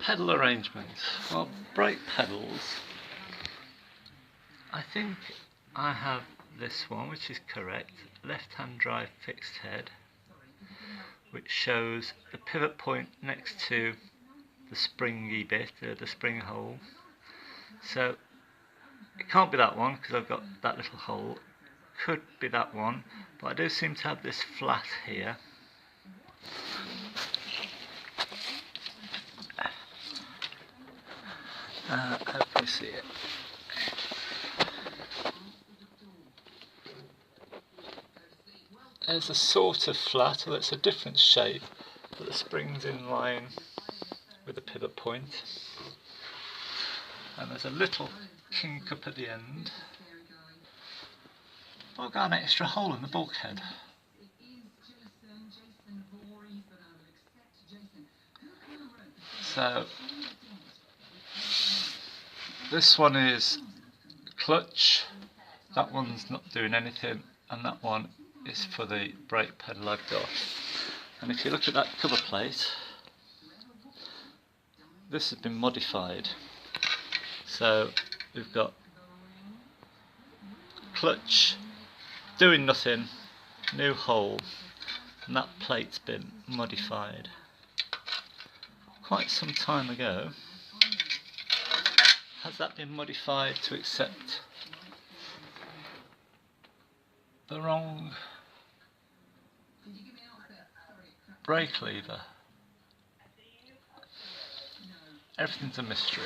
Pedal arrangements. Well, brake pedals, I think I have this one, which is correct, left-hand drive fixed head, which shows the pivot point next to the springy bit, the spring hole. So it can't be that one because I've got that little hole. Could be that one, but I do seem to have this flat here. Hope you see it. There's a sort of flat, well, it's a different shape, but the spring's in line with the pivot point. And there's a little kink up at the end. I've got an extra hole in the bulkhead. So this one is clutch, that one's not doing anything, and that one is for the brake pedal I've got. And if you look at that cover plate, this has been modified. So we've got clutch doing nothing, new hole, and that plate's been modified quite some time ago. Has that been modified to accept the wrong brake lever? Everything's a mystery.